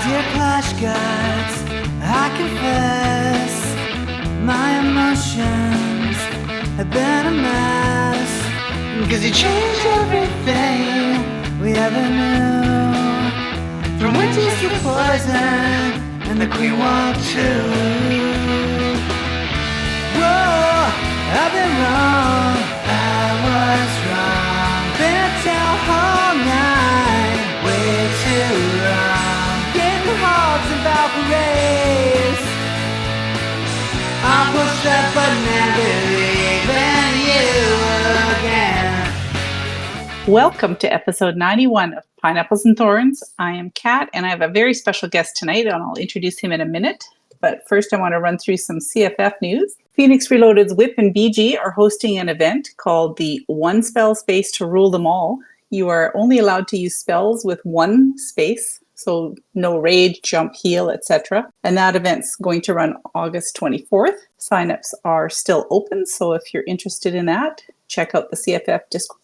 Dear Clash Guards, I confess my emotions have been a mess. Cause you changed everything we ever knew. From witches to poison and the Queen Walk too. Whoa, I've been wrong, I was wrong. Been at town all night, way too long. Getting hogs and Valkyries. I'll push that button and believe in you again. Welcome to episode 91 of Pineapples and Thorns. I am Kat, and I have a very special guest tonight, and I'll introduce him in a minute. But first, I want to run through some CFF news. Phoenix Reloaded's Whip and BG are hosting an event called the One Spell Space to Rule Them All. You are only allowed to use spells with one space, so no rage, jump, heal, etc. And that event's going to run August 24th. Signups are still open, so if you're interested in that, check out the CFF Discord.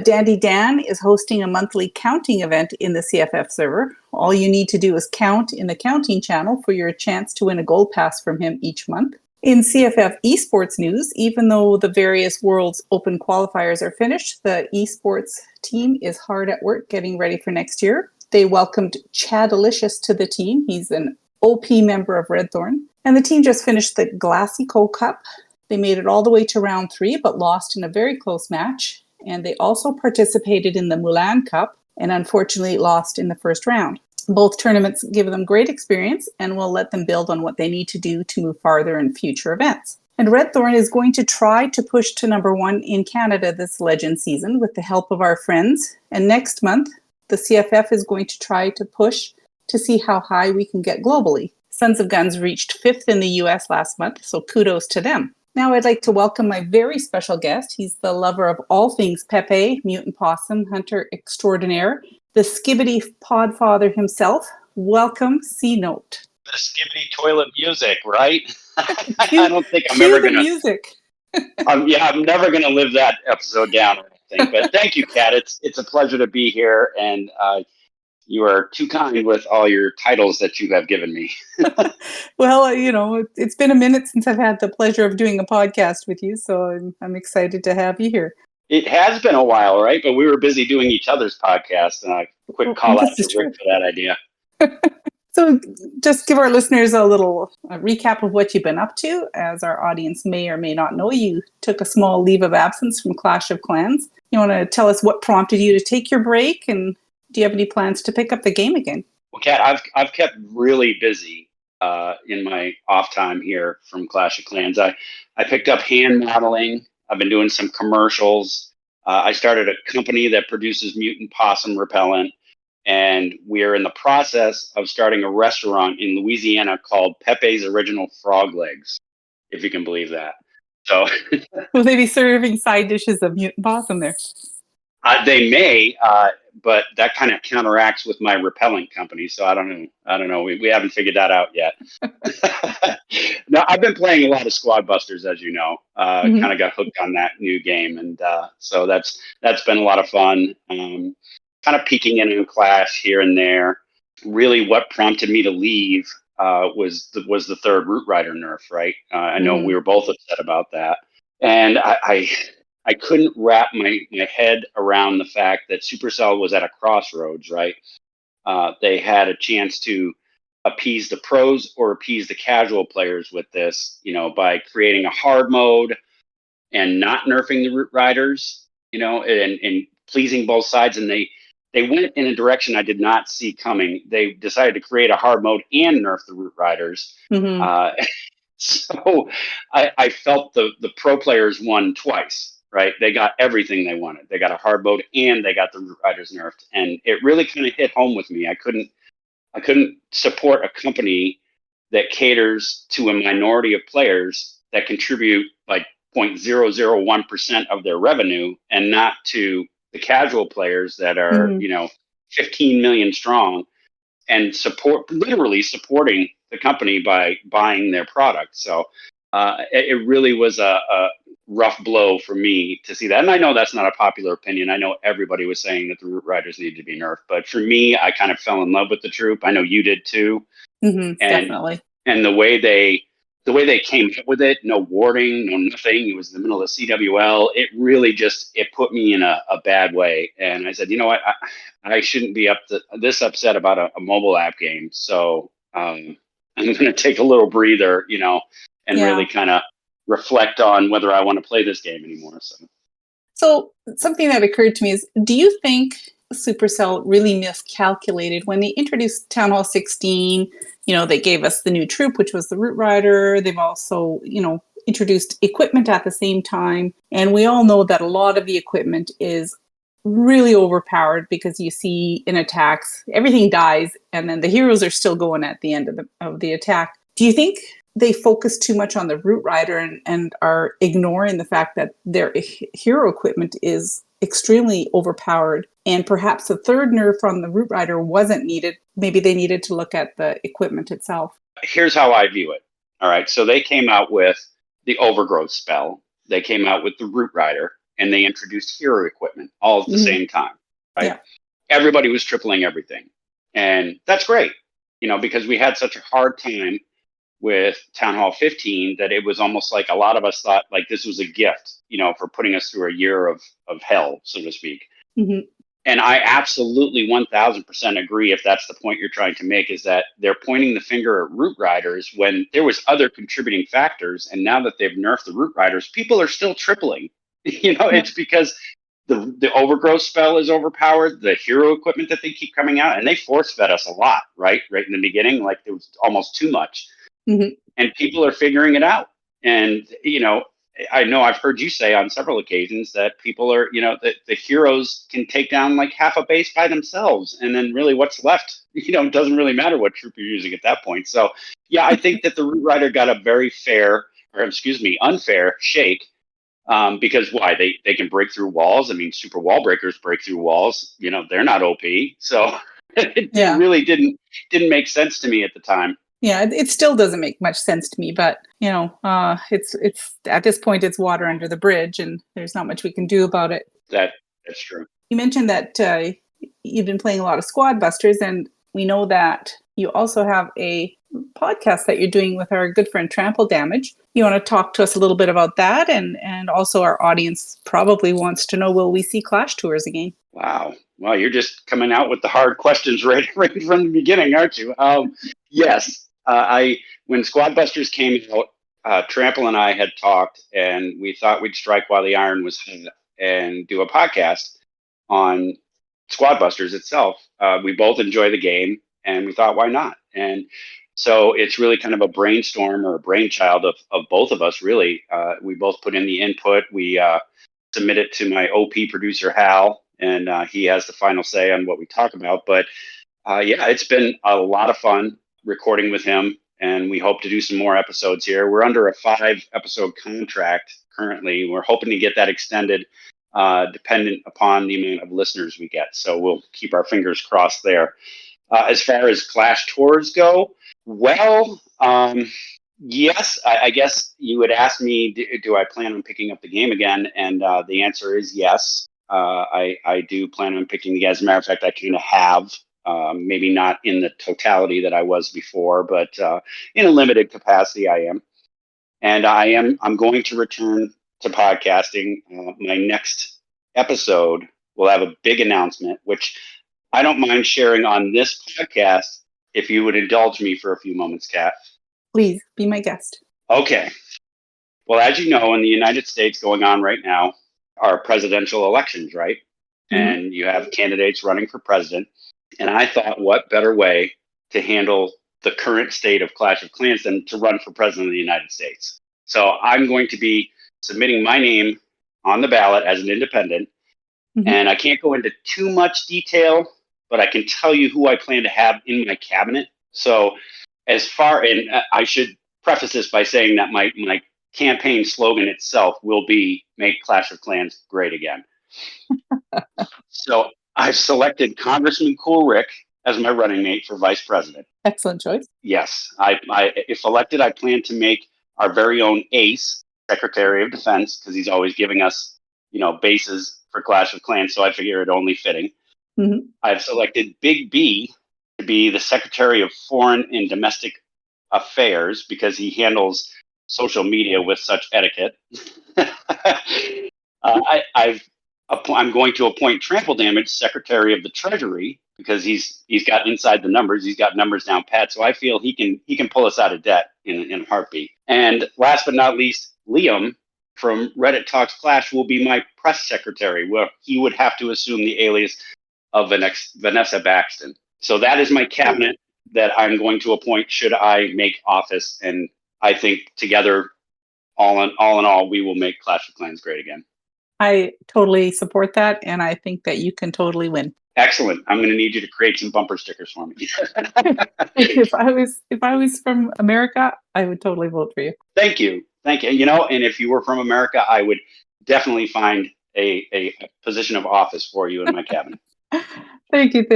Dandy Dan is hosting a monthly counting event in the CFF server. All you need to do is count in the counting channel for your chance to win a gold pass from him each month. In CFF esports news, even though the various Worlds Open qualifiers are finished, the esports team is hard at work getting ready for next year. They welcomed Chadalicious to the team. He's an OP member of Redthorn. And the team just finished the Glacico Cup. They made it all the way to round 3, but lost in a very close match. And they also participated in the Mulan Cup and unfortunately lost in the first round. Both tournaments give them great experience and will let them build on what they need to do to move farther in future events. And Redthorn is going to try to push to number 1 in Canada this Legend season with the help of our friends. And next month, the CFF is going to try to push to see how high we can get globally. Sons of Guns reached 5th in the US last month, so kudos to them. Now I'd like to welcome my very special guest. He's the lover of all things Pepe, mutant possum, hunter extraordinaire, the Skibbity Podfather himself. Welcome, C-Note. The Skibbity toilet music, right? I don't think I'm Cue ever the going to... music. I'm never going to live that episode down or anything. But thank you, Kat. It's a pleasure to be here. And you are too kind with all your titles that you have given me. Well, it's been a minute since I've had the pleasure of doing a podcast with you, so I'm excited to have you here. It has been a while, right? But we were busy doing each other's podcast, and a quick call out to Rick for that idea. So just give our listeners a little recap of what you've been up to. As our audience may or may not know, you took a small leave of absence from Clash of Clans. You want to tell us what prompted you to take your break, and do you have any plans to pick up the game again? Well, Kat, I've kept really busy in my off time here from Clash of Clans. I picked up hand modeling. I've been doing some commercials. I started a company that produces mutant possum repellent, and we're in the process of starting a restaurant in Louisiana called Pepe's Original Frog Legs, if you can believe that. So, will they be serving side dishes of mutant possum there? They may, but that kind of counteracts with my repellent company. So I don't know. We haven't figured that out yet. No, I've been playing a lot of Squad Busters, as you know. Kind of got hooked on that new game, and so that's been a lot of fun. Kind of peeking into Clash here and there. Really, what prompted me to leave was the third Root Rider nerf. Right? I know we were both upset about that, and I couldn't wrap my head around the fact that Supercell was at a crossroads, right? They had a chance to appease the pros or appease the casual players with this, by creating a hard mode and not nerfing the Root Riders, and pleasing both sides. And they went in a direction I did not see coming. They decided to create a hard mode and nerf the Root Riders. So I felt the pro players won twice. Right, they got everything they wanted. They got a hard mode and they got the Root Riders nerfed, and it really kind of hit home with me. I couldn't support a company that caters to a minority of players that contribute like 0.001% of their revenue, and not to the casual players that are 15 million strong, and literally supporting the company by buying their product. So it really was a rough blow for me to see that. And I know that's not a popular opinion. I know everybody was saying that the Root Riders needed to be nerfed, but for me, I kind of fell in love with the troop. I know you did too. And Definitely. and the way they came up with it, no warning, no nothing. It was in the middle of CWL. It really just it put me in a bad way. And I said, you know what, I shouldn't be this upset about a mobile app game. So I'm going to take a little breather, and really kind of reflect on whether I want to play this game anymore. So something that occurred to me is, do you think Supercell really miscalculated when they introduced Town Hall 16? They gave us the new troop, which was the Root Rider. They've also, introduced equipment at the same time. And we all know that a lot of the equipment is really overpowered because you see in attacks, everything dies and then the heroes are still going at the end of the attack. Do you think they focus too much on the Root Rider and are ignoring the fact that their hero equipment is extremely overpowered, and perhaps a third nerf on the Root Rider wasn't needed? Maybe they needed to look at the equipment itself. Here's how I view it. All right. So they came out with the Overgrowth spell. They came out with the Root Rider, and they introduced hero equipment all at the same time. Right. Yeah. Everybody was tripling everything. And that's great, because we had such a hard time with Town Hall 15 that it was almost like a lot of us thought like this was a gift, for putting us through a year of hell, so to speak. Mm-hmm. And I absolutely 1000% agree, if that's the point you're trying to make, is that they're pointing the finger at Root Riders when there was other contributing factors. And now that they've nerfed the Root Riders, people are still tripling. It's because the Overgrowth spell is overpowered, the hero equipment that they keep coming out, and they force fed us a lot, right in the beginning, like it was almost too much. Mm-hmm. And people are figuring it out. And, I know I've heard you say on several occasions that people are, that the heroes can take down like half a base by themselves. And then really what's left, it doesn't really matter what troop you're using at that point. So, yeah, I think that the Root Rider got a very unfair shake. Because why? They can break through walls. I mean, super wall breakers break through walls. They're not OP. So it really didn't make sense to me at the time. Yeah, it still doesn't make much sense to me, but it's at this point it's water under the bridge, and there's not much we can do about it. That's true. You mentioned that you've been playing a lot of Squad Busters, and we know that you also have a podcast that you're doing with our good friend Trample Damage. You want to talk to us a little bit about that, and also our audience probably wants to know, will we see Clash Tours again? Wow. Well, you're just coming out with the hard questions right from the beginning, aren't you? Yes. When Squad Busters came out, Trample and I had talked, and we thought we'd strike while the iron was hot and do a podcast on Squad Busters itself. We both enjoy the game, and we thought, why not? And so it's really kind of a brainstorm or a brainchild of both of us, really. We both put in the input. We submit it to my OP producer, Hal, and he has the final say on what we talk about. But it's been a lot of fun recording with him, and we hope to do some more episodes here. We're under a 5-episode contract currently. We're hoping to get that extended dependent upon the amount of listeners we get. So we'll keep our fingers crossed there. As far as Clash Tours go, well, yes, I guess you would ask me, do I plan on picking up the game again? And the answer is yes. I do plan on picking the game. As a matter of fact, I kind of have. Maybe not in the totality that I was before, but in a limited capacity, I am. And I'm going to return to podcasting. My next episode will have a big announcement, which I don't mind sharing on this podcast if you would indulge me for a few moments, Kat. Please be my guest. Okay. Well, as you know, in the United States going on right now are presidential elections, right? Mm-hmm. And you have candidates running for president. And I thought, what better way to handle the current state of Clash of Clans than to run for president of the United States? So I'm going to be submitting my name on the ballot as an independent. Mm-hmm. And I can't go into too much detail, but I can tell you who I plan to have in my cabinet. So and I should preface this by saying that my campaign slogan itself will be "Make Clash of Clans Great Again." So I've selected Congressman Cool Rick as my running mate for vice president. Excellent choice. Yes. If elected, I plan to make our very own Ace, Secretary of Defense, because he's always giving us, bases for Clash of Clans. So I figure it only fitting. Mm-hmm. I've selected Big B to be the Secretary of Foreign and Domestic Affairs because he handles social media with such etiquette. I'm going to appoint Trample Damage Secretary of the Treasury because he's got inside the numbers. He's got numbers down pat. So I feel he can pull us out of debt in a heartbeat. And last but not least, Liam from Reddit Talks Clash will be my press secretary, where he would have to assume the alias of Vanessa Baxton. So that is my cabinet that I'm going to appoint should I make office. And I think together, all in all, we will make Clash of Clans great again. I totally support that, and I think that you can totally win. Excellent. I'm going to need you to create some bumper stickers for me. If I was from America, I would totally vote for you. Thank you. And if you were from America, I would definitely find a position of office for you in my cabinet. Thank you.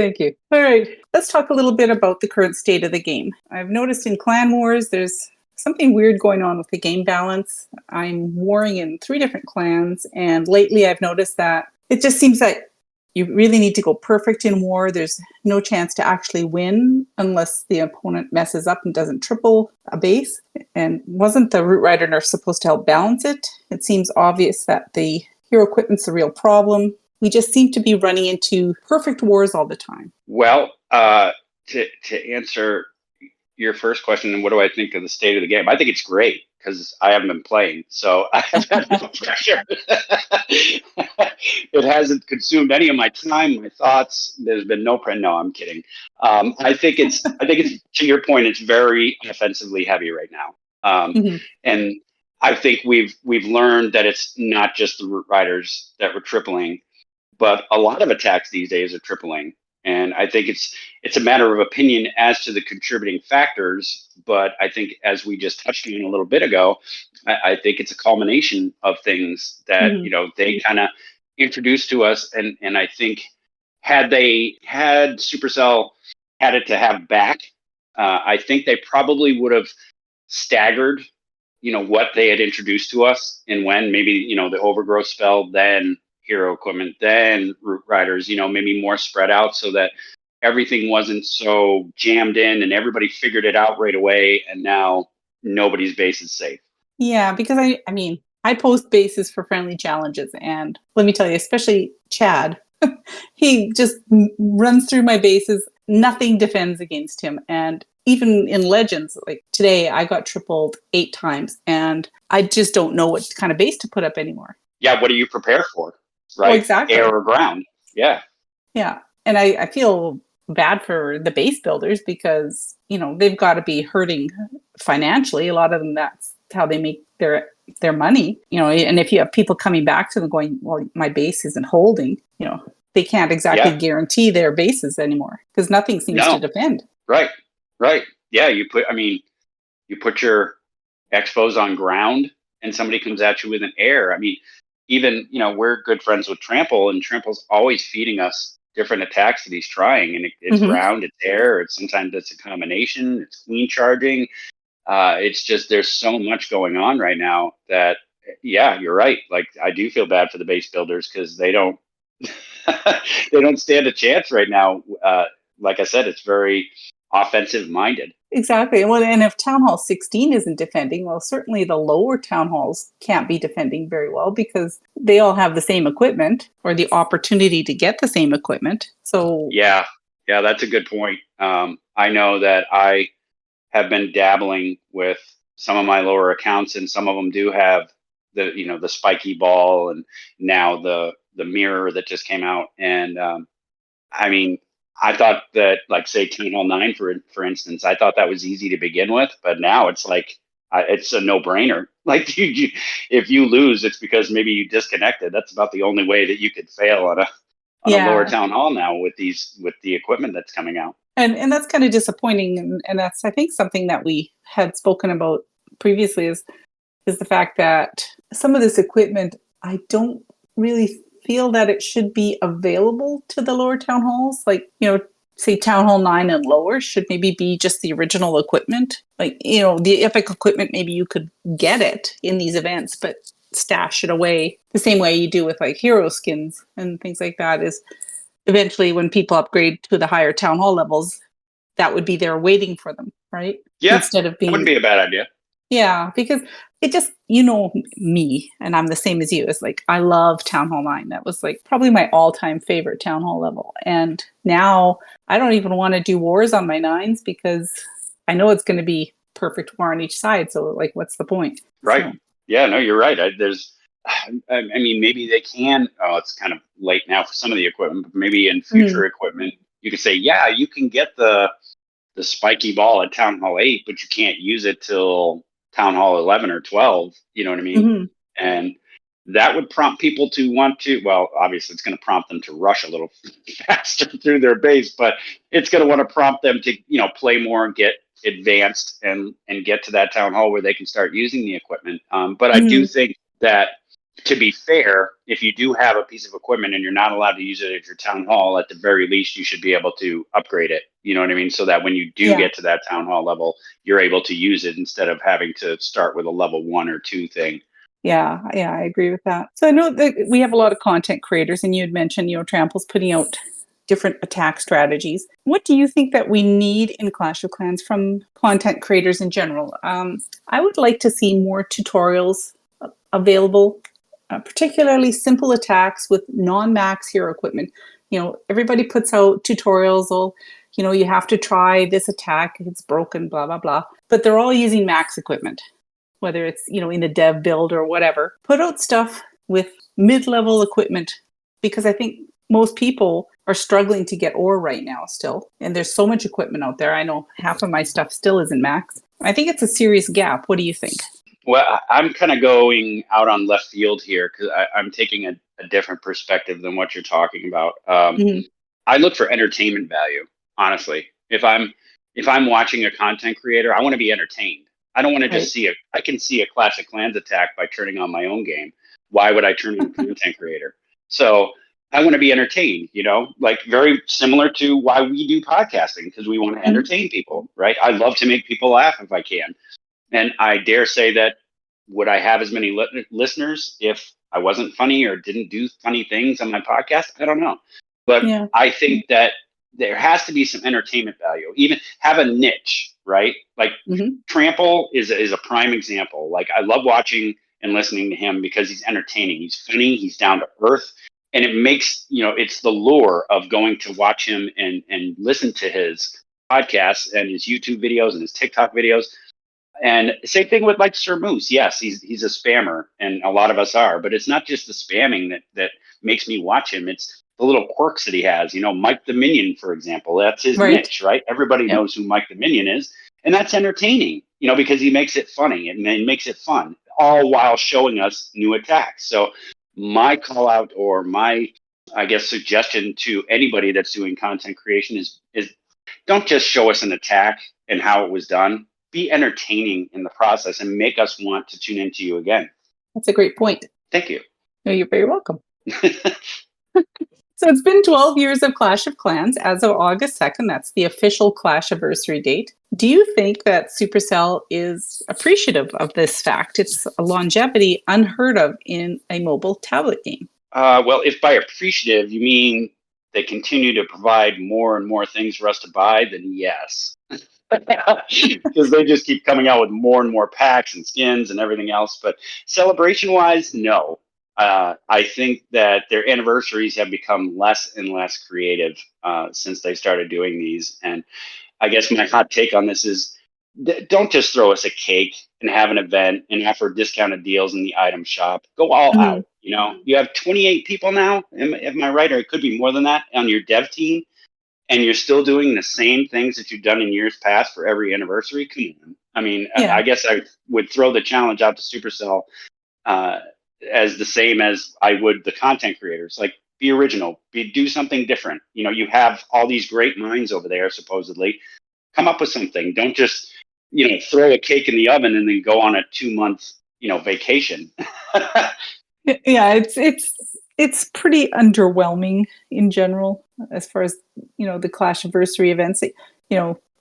All right, let's talk a little bit about the current state of the game. I've noticed in Clan Wars, there's something weird going on with the game balance. I'm warring in 3 different clans, and lately I've noticed that it just seems like you really need to go perfect in war. There's no chance to actually win unless the opponent messes up and doesn't triple a base. And wasn't the Root Rider nerf supposed to help balance it? It seems obvious that the hero equipment's the real problem. We just seem to be running into perfect wars all the time. Well, to answer your first question, what do I think of the state of the game? I think it's great because I haven't been playing, so I have had no pressure. It hasn't consumed any of my time, my thoughts. There's been no pressure. No, I'm kidding. I think it's to your point. It's very offensively heavy right now, and I think we've learned that it's not just the Root Riders that were tripling, but a lot of attacks these days are tripling. And I think it's a matter of opinion as to the contributing factors. But I think, as we just touched on a little bit ago, I think it's a culmination of things that, they kind of introduced to us. And I think had Supercell had it to have back, I think they probably would have staggered, what they had introduced to us and when maybe, the overgrowth spell, then hero equipment, then Root Riders, maybe more spread out so that everything wasn't so jammed in and everybody figured it out right away. And now nobody's base is safe. Yeah, because I post bases for friendly challenges, and let me tell you, especially Chad, he just runs through my bases. Nothing defends against him. And even in Legends, like today, I got tripled 8 times, and I just don't know what kind of base to put up anymore. Yeah, what do you prepare for? Right? Well, exactly. Air or ground. Yeah. Yeah. And I feel bad for the base builders because, they've got to be hurting financially. A lot of them, that's how they make their money, and if you have people coming back to them going, well, my base isn't holding, they can't exactly guarantee their bases anymore because nothing seems to defend. Right. Yeah. You put your expos on ground and somebody comes at you with an air. Even, we're good friends with Trample, and Trample's always feeding us different attacks that he's trying. And it's ground, it's air, sometimes it's a combination, it's queen charging. It's just, there's so much going on right now that, yeah, you're right. Like, I do feel bad for the base builders because they don't, they don't stand a chance right now. Like I said, it's very offensive minded. Exactly. Well, and if Town Hall 16 isn't defending, well, certainly the lower town halls can't be defending very well because they all have the same equipment or the opportunity to get the same equipment. So yeah, that's a good point. I know that I have been dabbling with some of my lower accounts, and some of them do have the spiky ball, and now the mirror that just came out. And I thought that, like, say, Town Hall 9, for instance, I thought that was easy to begin with, but now it's like, it's a no-brainer. Like, if you lose, it's because maybe you disconnected. That's about the only way that you could fail on a lower Town Hall now with the equipment that's coming out. And that's kind of disappointing. And that's, I think, something that we had spoken about previously is the fact that some of this equipment, I don't really feel that it should be available to the lower town halls. Like, say Town Hall 9 and lower should maybe be just the original equipment. Like, the epic equipment, maybe you could get it in these events, but stash it away the same way you do with like hero skins and things like that. Is eventually when people upgrade to the higher Town Hall levels, that would be there waiting for them, right? Yeah, Instead of that wouldn't being, be a bad idea. yeah, because it just, me, and I'm the same as you. It's like, I love Town Hall 9. That was like probably my all-time favorite Town Hall level. And now I don't even want to do wars on my 9s because I know it's going to be perfect war on each side. So like, what's the point? Right. So, Yeah, no, you're right. I mean, maybe they can. Oh, it's kind of late now for some of the equipment, but maybe in future equipment, you could say, yeah, you can get the spiky ball at Town Hall 8, but you can't use it till Town Hall 11 or 12. You know what I mean? mhm. And that would prompt people to want to, well, obviously it's going to prompt them to rush a little faster through their base, but it's going to want to prompt them to, play more and get advanced and get to that town hall where they can start using the equipment. But I do think that, to be fair, if you do have a piece of equipment and you're not allowed to use it at your town hall, at the very least, you should be able to upgrade it. You know what I mean? So that when you do Yeah. get to that town hall level, you're able to use it instead of having to start with a level 1 or 2 thing. Yeah, I agree with that. So I know that we have a lot of content creators, and you had mentioned, Trample's putting out different attack strategies. What do you think that we need in Clash of Clans from content creators in general? I would like to see more tutorials available, particularly simple attacks with non-max hero equipment. Everybody puts out tutorials, you have to try this attack, it's broken, blah, blah, blah. But they're all using max equipment, whether it's, in the dev build or whatever. Put out stuff with mid-level equipment, because I think most people are struggling to get ore right now still. And there's so much equipment out there. I know half of my stuff still isn't max. I think it's a serious gap. What do you think? Well, I'm kind of going out on left field here because I'm taking a different perspective than what you're talking about. Mhm. I look for entertainment value, honestly. If I'm watching a content creator, I want to be entertained. I don't want to Right. just I can see a Clash of Clans attack by turning on my own game. Why would I turn on a content creator? So I want to be entertained, like very similar to why we do podcasting, because we want to Mhm. entertain people, right? I love to make people laugh if I can. And I dare say that, would I have as many listeners if I wasn't funny or didn't do funny things on my podcast? I don't know. But Yeah. I think that there has to be some entertainment value. Even have a niche, right? Like Mhm. Trample is a prime example. Like I love watching and listening to him because he's entertaining. He's funny. He's down to earth. And it makes, it's the lure of going to watch him and listen to his podcasts and his YouTube videos and his TikTok videos. And same thing with like Sir Moose. Yes, he's a spammer, and a lot of us are. But it's not just the spamming that makes me watch him. It's the little quirks that he has. Mike the Minion, for example. That's his Right. niche, right? Everybody Yep. knows who Mike the Minion is, and that's entertaining. Because he makes it funny and then makes it fun, all while showing us new attacks. So my call out, or my, I guess, suggestion to anybody that's doing content creation is don't just show us an attack and how it was done. Be entertaining in the process and make us want to tune into you again. That's a great point. Thank you. No, you're very welcome. So it's been 12 years of Clash of Clans as of August 2nd. That's the official Clashiversary date. Do you think that Supercell is appreciative of this fact? It's a longevity unheard of in a mobile tablet game. Well, if by appreciative you mean they continue to provide more and more things for us to buy, then yes. Because they just keep coming out with more and more packs and skins and everything else. But celebration wise, no. I think that their anniversaries have become less and less creative since they started doing these. And I guess my hot take on this is don't just throw us a cake and have an event and offer discounted deals in the item shop. Go all out. You have 28 people now. Am I right? Or it could be more than that on your dev team. And you're still doing the same things that you've done in years past for every anniversary. Come on. I mean, Yeah. I guess I would throw the challenge out to Supercell as the same as I would the content creators. Like, be original, do something different. You have all these great minds over there, supposedly. Come up with something. Don't just, throw a cake in the oven and then go on a 2-month, vacation. Yeah, it's It's pretty underwhelming in general as far as, the Clashiversary events.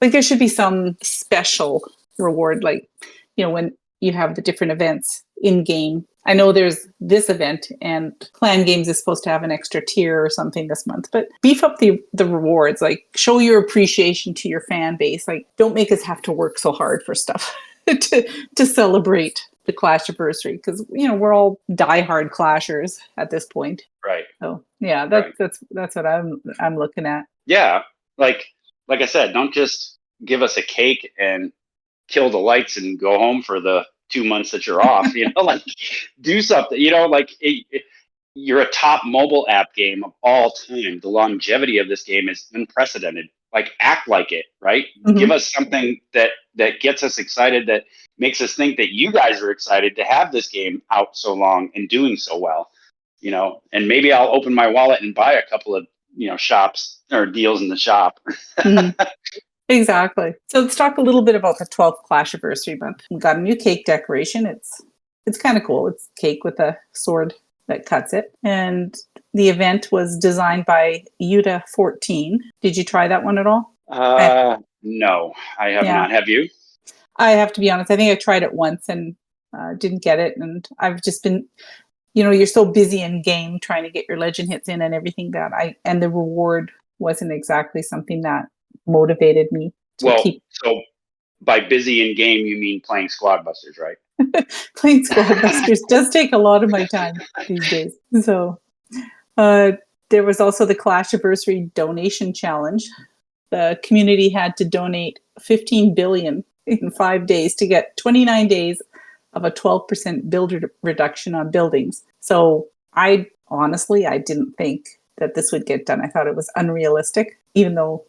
Like there should be some special reward, like, when you have the different events in game. I know there's this event and Clan Games is supposed to have an extra tier or something this month, but beef up the rewards, like show your appreciation to your fan base. Like don't make us have to work so hard for stuff to celebrate the Clashiversary, because we're all diehard clashers at this point. Right. So yeah, Right. that's what I'm looking at. Yeah. Like I said, don't just give us a cake and kill the lights and go home for the 2 months that you're off. Like do something. You're a top mobile app game of all time. The longevity of this game is unprecedented. Like act like it, right? Give Mhm. us something that gets us excited, that makes us think that you guys are excited to have this game out so long and doing so well. And maybe I'll open my wallet and buy a couple of shops or deals in the shop. Mhm. Exactly. So let's talk a little bit about the 12th Clashiversary month. We got a new cake decoration. It's kind of cool. It's cake with a sword that cuts it. And the event was designed by Yuta14. Did you try that one at all? No, I have Yeah. not. Have you? I have to be honest. I think I tried it once and didn't get it. And I've just been, you're so busy in game trying to get your legend hits in and everything and the reward wasn't exactly something that motivated me to Well, keep so by busy in game, you mean playing Squad Busters, right? playing Squad Busters does take a lot of my time these days. So uh, there was also the Clashiversary donation challenge. The community had to donate 15 billion in 5 days to get 29 days of a 12% builder reduction on buildings. So I didn't think that this would get done. I thought it was unrealistic, even though,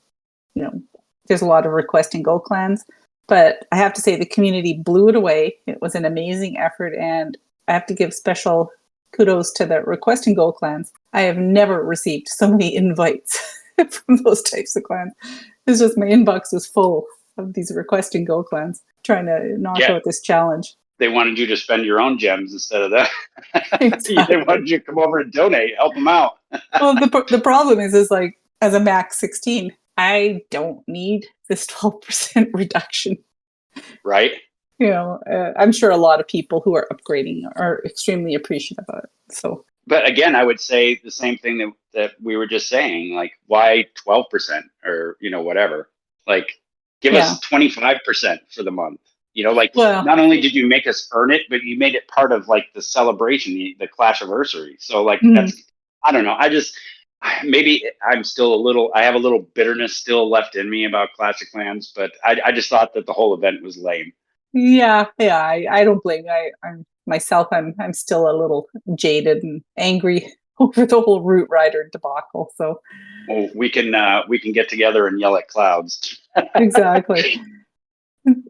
there's a lot of request and go clans. But I have to say the community blew it away. It was an amazing effort, and I have to give special kudos to the request and go clans. I have never received so many invites from those types of clans. It's just my inbox was full of these request and go clans trying to knock Yeah, out this challenge. they wanted you to spend your own gems instead of that. They Exactly. wanted you to come over and donate, help them out. Well, the problem is like as a max 16, I don't need this 12% reduction. Right. I'm sure a lot of people who are upgrading are extremely appreciative of it. So, But again, I would say the same thing that we were just saying. Like, why 12% or whatever? Like, give yeah. us 25% for the month. Like Well, not only did you make us earn it, but you made it part of like the celebration, the Clashiversary. So like mm, that's I don't know. I just maybe I have a little bitterness still left in me about Clash of Clans, but I just thought that the whole event was lame. yeah. I don't blame you. I'm myself. I'm still a little jaded and angry over the whole Root Rider debacle. So, Well, we can get together and yell at clouds. exactly.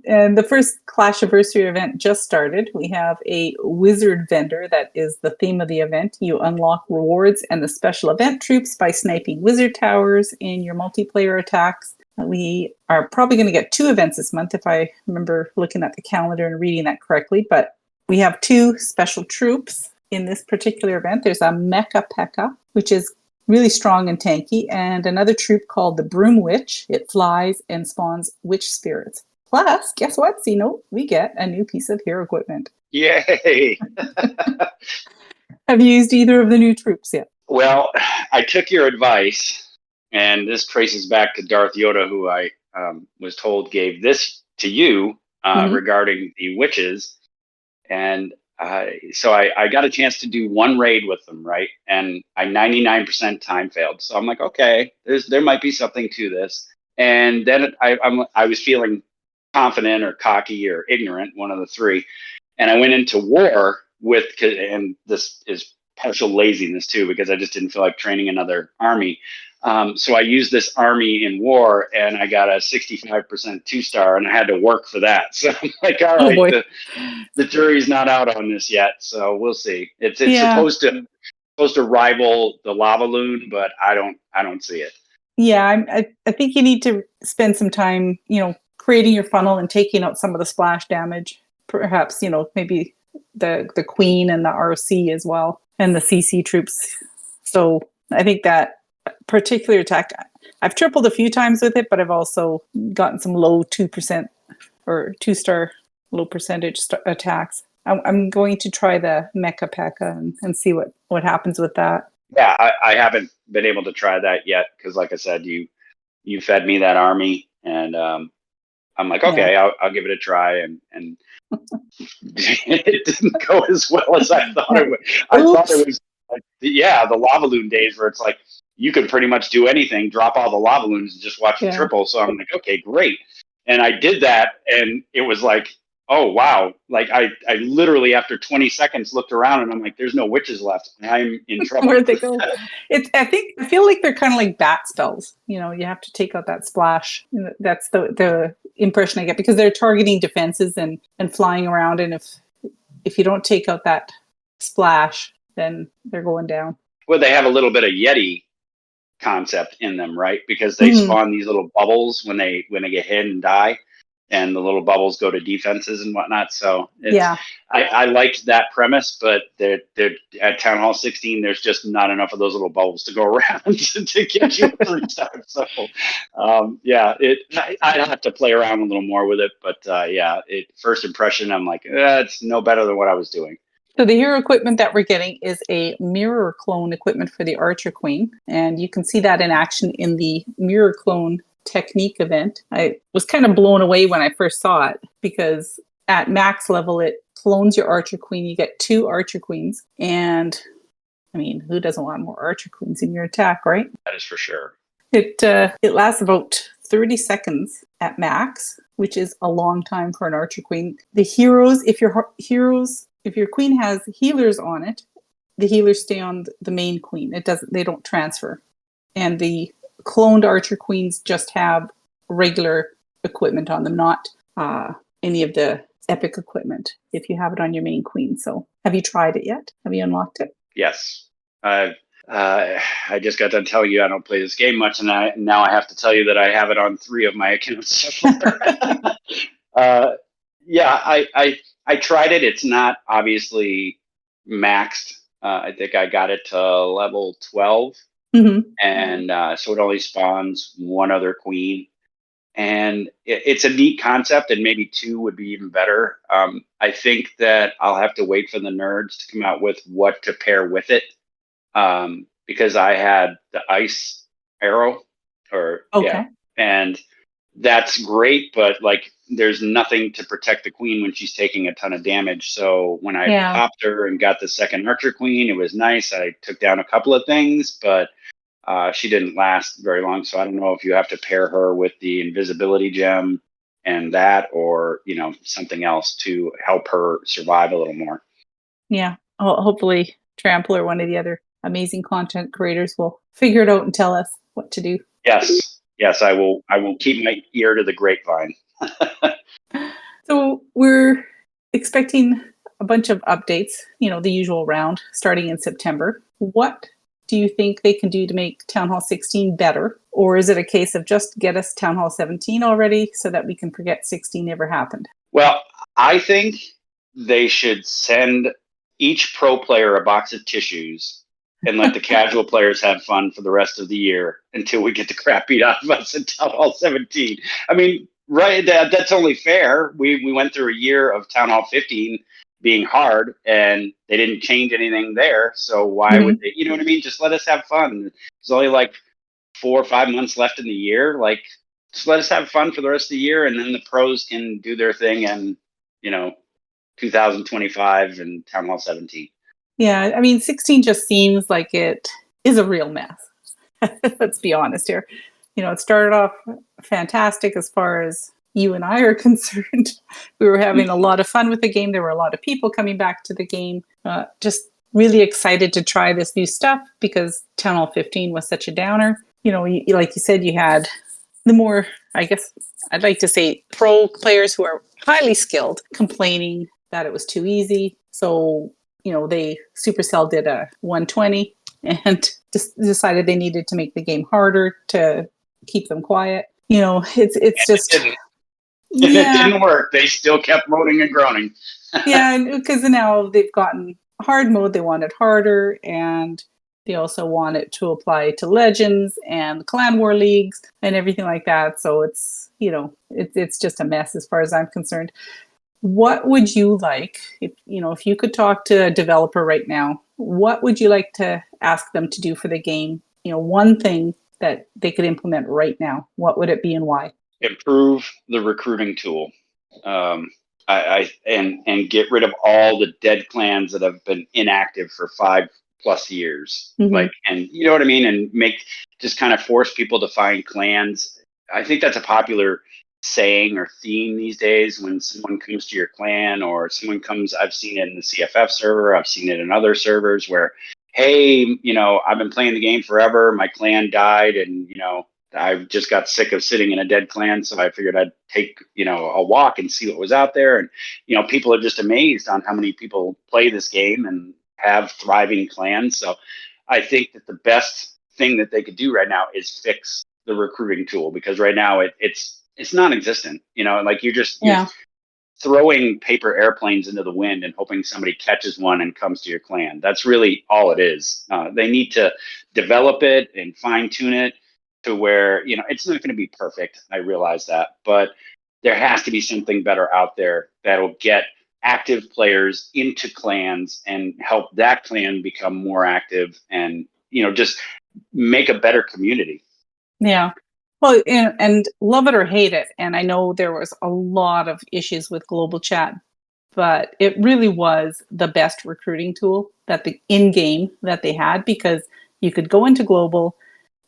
And the first Clashiversary event just started. We have a wizard vendor that is the theme of the event. You unlock rewards and the special event troops by sniping wizard towers in your multiplayer attacks. We are probably going to get 2 events this month if I remember looking at the calendar and reading that correctly. But we have 2 special troops in this particular event. There's a Mecha Pekka, which is really strong and tanky, and another troop called the Broom Witch. It flies and spawns witch spirits. Plus, guess what, Sino? We get a new piece of hero equipment. Yay! Have you used either of the new troops yet? Well, I took your advice, and this traces back to Darth Yoda, who I was told gave this to you Mm-hmm. regarding the witches. And so I got a chance to do one raid with them, right? And I 99% time failed. So I'm like, okay, there might be something to this. And then I was feeling confident or cocky or ignorant, one of the three. And I went into war and this is partial laziness too, because I just didn't feel like training another army. So I used this army in war, and I got a 65% 2-star, and I had to work for that. So I'm like, all Oh right, boy. the jury's not out on this yet, so we'll see. It's Yeah. supposed to rival the lava loon, but I don't see it. Yeah, I think you need to spend some time, creating your funnel and taking out some of the splash damage. Perhaps, maybe the queen and the RC as well. and the CC troops. So I think that particular attack, I've tripled a few times with it, but I've also gotten some low 2% or 2-star low percentage attacks. I'm going to try the Mecha P.E.K.K.A. and see what happens with that. Yeah, I haven't been able to try that yet because, like I said, you fed me that army, and I'm like, okay, I'll give it a try, and it didn't go as well as I thought it would. I thought it was like, the lava loon days where it's like you could pretty much do anything, drop all the lava loons, and just watch it triple. So I'm like, okay, great. And I did that, and it was like, oh wow! Like I literally after 20 seconds looked around, and I'm like, there's no witches left. I'm in trouble. Where'd they go? I feel like they're kind of like bat spells. You have to take out that splash. That's the impression I get, because they're targeting defenses and flying around, and if you don't take out that splash, then they're going down. Well, they have a little bit of Yeti concept in them, right? Because they spawn these little bubbles when they get hit and die, and the little bubbles go to defenses and whatnot. So I liked that premise, but they're at Town Hall 16. There's just not enough of those little bubbles to go around to get you a 3-star. So I'd have to play around a little more with it, but first impression, I'm like, it's no better than what I was doing. So the hero equipment that we're getting is a mirror clone equipment for the Archer Queen, and you can see that in action in the mirror clone technique event. I was kind of blown away when I first saw it, because at max level it clones your Archer Queen. You get 2 Archer Queens, and I mean, who doesn't want more Archer Queens in your attack, right? That is for sure. It lasts about 30 seconds at max, which is a long time for an Archer Queen. The heroes, if your queen has healers on it, the healers stay on the main queen. They don't transfer. And the cloned Archer Queens just have regular equipment on them, not any of the epic equipment, if you have it on your main queen. So have you tried it yet? Have you unlocked it? Yes. I just got done telling you I don't play this game much, and now I have to tell you that I have it on 3 of my accounts. I tried it. It's not obviously maxed. I think I got it to level 12. And so it only spawns 1 other queen. And it's a neat concept, and maybe 2 would be even better. I think that I'll have to wait for the nerds to come out with what to pair with it. Because I had the ice arrow, and that's great, but like there's nothing to protect the queen when she's taking a ton of damage. So when I popped her and got the second Archer Queen, it was nice. I took down a couple of things, but she didn't last very long. So I don't know if you have to pair her with the invisibility gem and that, or something else to help her survive a little more. Yeah. Well, hopefully Trample or one of the other amazing content creators will figure it out and tell us what to do. Yes, I will keep my ear to the grapevine. So we're expecting a bunch of updates, the usual round, starting in September. What do you think they can do to make Town Hall 16 better? Or is it a case of just get us Town Hall 17 already so that we can forget 16 ever happened? Well, I think they should send each pro player a box of tissues and let the casual players have fun for the rest of the year until we get the crap beat out of us in Town Hall 17. I mean, right, that's only fair. We went through a year of Town Hall 15 being hard, and they didn't change anything there. So why would they, you know what I mean? Just let us have fun. There's only like 4 or 5 months left in the year. Like, just let us have fun for the rest of the year, and then the pros can do their thing and, 2025 and Town Hall 17. Yeah, I mean, 16 just seems like it is a real mess. Let's be honest here. It started off fantastic as far as you and I are concerned. We were having a lot of fun with the game. There were a lot of people coming back to the game. Just really excited to try this new stuff, because Town Hall 15 was such a downer. Like you said, you had the more, I guess, I'd like to say pro players who are highly skilled complaining that it was too easy. So Supercell did a 120 and just decided they needed to make the game harder to keep them quiet. It's just... It didn't work. They still kept moaning and groaning. Yeah, because now they've gotten hard mode, they want it harder, and they also want it to apply to legends and clan war leagues and everything like that. So it's, it's just a mess as far as I'm concerned. What would you like if you could talk to a developer right now, what would you like to ask them to do for the game? One thing that they could implement right now, what would it be and why? Improve the recruiting tool. And get rid of all the dead clans that have been inactive for 5+ years. Mhm. And you know what I mean? And just kind of force people to find clans. I think that's a popular saying or theme these days when someone comes to your clan or someone comes. I've seen it in the CFF server. I've seen it in other servers where, hey, I've been playing the game forever. My clan died, and I just got sick of sitting in a dead clan, so I figured I'd take, a walk and see what was out there. And, people are just amazed on how many people play this game and have thriving clans. So I think that the best thing that they could do right now is fix the recruiting tool, because right now it's non-existent. Like you're Yeah. throwing paper airplanes into the wind and hoping somebody catches one and comes to your clan. That's really all it is. They need to develop it and fine tune it to where, it's not going to be perfect. I realize that, but there has to be something better out there that'll get active players into clans and help that clan become more active and, just make a better community. Yeah. Well, and love it or hate it. And I know there was a lot of issues with global chat, but it really was the best recruiting tool that the in-game that they had, because you could go into global,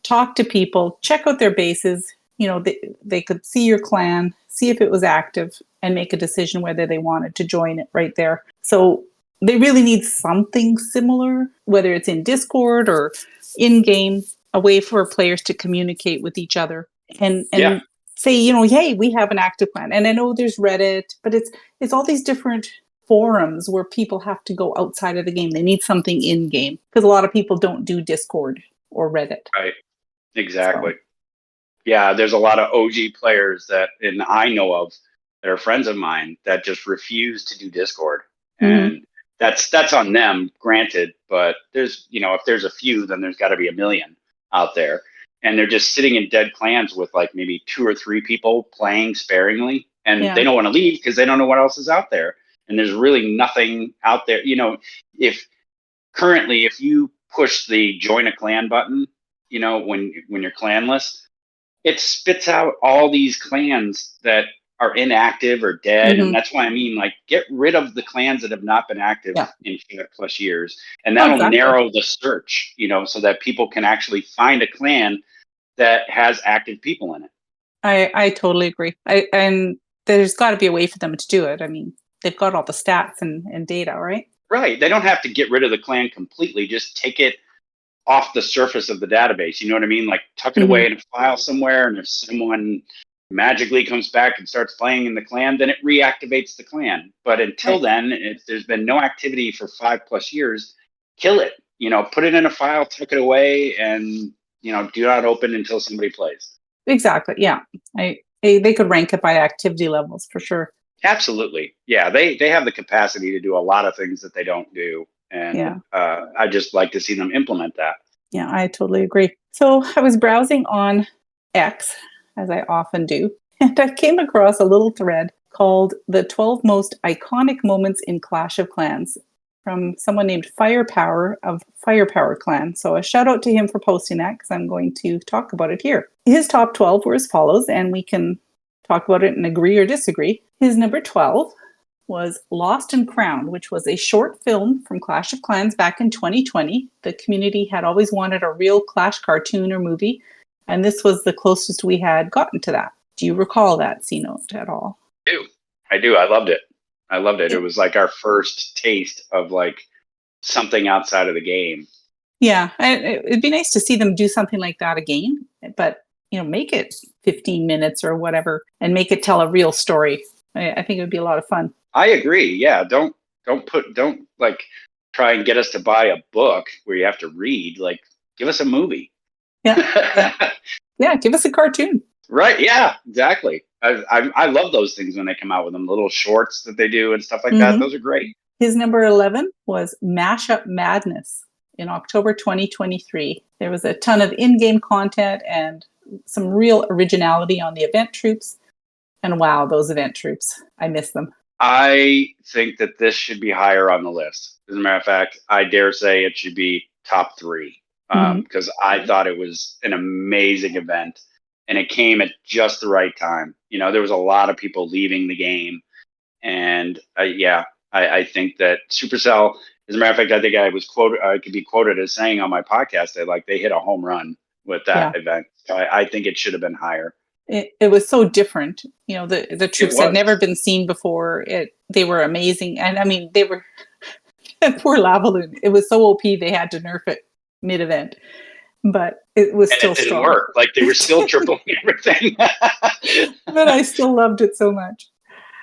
talk to people, check out their bases. They could see your clan, see if it was active, and make a decision whether they wanted to join it right there. So they really need something similar, whether it's in Discord or in-game, a way for players to communicate with each other and Yeah. say, hey, we have an active clan. And I know there's Reddit, but it's all these different forums where people have to go outside of the game. They need something in game, because a lot of people don't do Discord or Reddit. Right. Exactly. So. Yeah, there's a lot of OG players and I know of that are friends of mine that just refuse to do Discord. Mhm. And that's on them, granted, but there's, if there's a few, then there's got to be a million out there. And they're just sitting in dead clans with like maybe 2 or 3 people playing sparingly, and they don't want to leave because they don't know what else is out there. And there's really nothing out there. If you push the join a clan button, when you're clanless, it spits out all these clans that are inactive or dead. And that's why I mean, like, get rid of the clans that have not been active in 5+ years. And that'll narrow the search, so that people can actually find a clan that has active people in it. I totally agree. And there's got to be a way for them to do it. I mean, they've got all the stats and data, right? Right. They don't have to get rid of the clan completely. Just take it off the surface of the database. You know what I mean? Like tuck it away in a file somewhere. And if someone magically comes back and starts playing in the clan, then it reactivates the clan. But until then, if there's been no activity for 5+ years, kill it. Put it in a file, tuck it away, and do not open until somebody plays. Exactly. Yeah. They could rank it by activity levels for sure. Absolutely. Yeah. They have the capacity to do a lot of things that they don't do. And I just like to see them implement that. Yeah, I totally agree. So I was browsing on X, as I often do, and I came across a little thread called The 12 Most Iconic Moments in Clash of Clans from someone named Firepower of Firepower Clan. So a shout out to him for posting that, because I'm going to talk about it here. His top 12 were as follows, and we can talk about it and agree or disagree. His number 12 was Lost and Crowned, which was a short film from Clash of Clans back in 2020. The community had always wanted a real Clash cartoon or movie, and this was the closest we had gotten to that. Do you recall that C-note at all? I do. I loved it. It was like our first taste of like something outside of the game. Yeah, it'd be nice to see them do something like that again, but make it 15 minutes or whatever and make it tell a real story. I think it would be a lot of fun. I agree. Yeah, don't like try and get us to buy a book where you have to read. Like, give us a movie. Yeah. Yeah, give us a cartoon. Right. Yeah, exactly. I love those things when they come out with them, little shorts that they do and stuff like that. Those are great. His number 11 was Mashup Madness in October 2023. There was a ton of in-game content and some real originality on the event troops. And wow, those event troops, I miss them. I think that this should be higher on the list. As a matter of fact, I dare say it should be top 3 because I thought it was an amazing event and it came at just the right time. There was a lot of people leaving the game. And I think that Supercell, as a matter of fact, I think I could be quoted as saying on my podcast that they hit a home run with that event. So I think it should have been higher. It was so different. The troops had was. never been seen before. They were amazing. And I mean, they were poor Lavaloon. It was so OP they had to nerf it mid-event. But it was And still it didn't strong. work. They were still tripling everything. But I still loved it so much.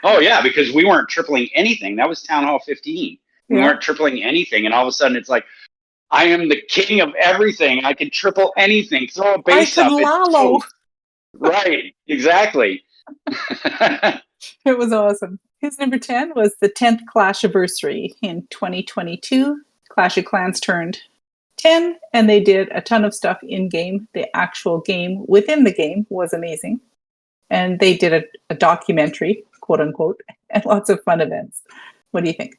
Oh, yeah, because we weren't tripling anything. That was Town Hall 15. We weren't tripling anything. And all of a sudden, it's like, I am the king of everything. I can triple anything. Throw a base up. Lalo. Right, exactly. It was awesome. His number 10 was the 10th Clashiversary in 2022. Clash of Clans turned 10, and they did a ton of stuff in-game. The actual game within the game was amazing. And they did a documentary, quote unquote, and lots of fun events. What do you think?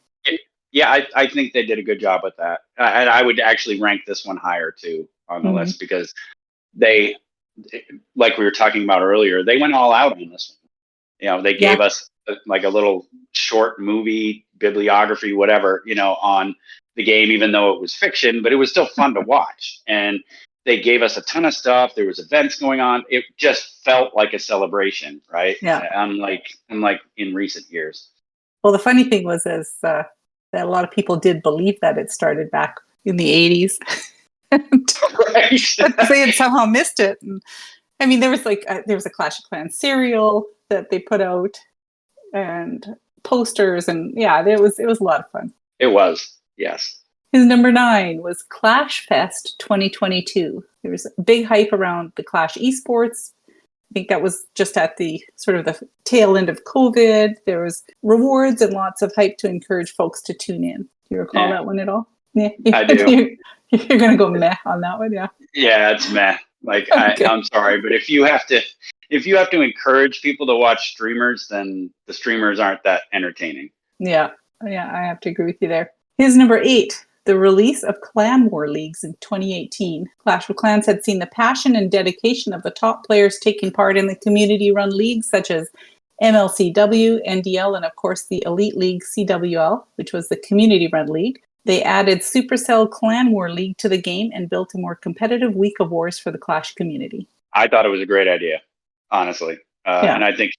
Yeah, I think they did a good job with that. And I would actually rank this one higher, too, on the list because they, like we were talking about earlier, they went all out on this one. They gave us a little short movie, bibliography, whatever, on the game, even though it was fiction, but it was still fun to watch. And they gave us a ton of stuff. There was events going on. It just felt like a celebration, right? Yeah. Unlike in recent years. Well, the funny thing was that a lot of people did believe that it started back in the 80s. Right. But they had somehow missed it. And, I mean, there was a Clash of Clans cereal that they put out and posters, and it was a lot of fun. It was, yes. His number 9 was Clash Fest 2022. There was a big hype around the Clash esports. I think that was just at the sort of the tail end of COVID. There was rewards and lots of hype to encourage folks to tune in. Do you recall that one at all? Yeah, I do. You're going to go meh on that one, yeah? Yeah, it's meh. Okay. I'm sorry, but if you have to encourage people to watch streamers, then the streamers aren't that entertaining. Yeah, I have to agree with you there. His number 8, the release of Clan War Leagues in 2018. Clash of Clans had seen the passion and dedication of the top players taking part in the community-run leagues such as MLCW, NDL, and of course the Elite League CWL, which was the community-run league. They added Supercell Clan War League to the game and built a more competitive Week of Wars for the Clash community. I thought it was a great idea, honestly. And I think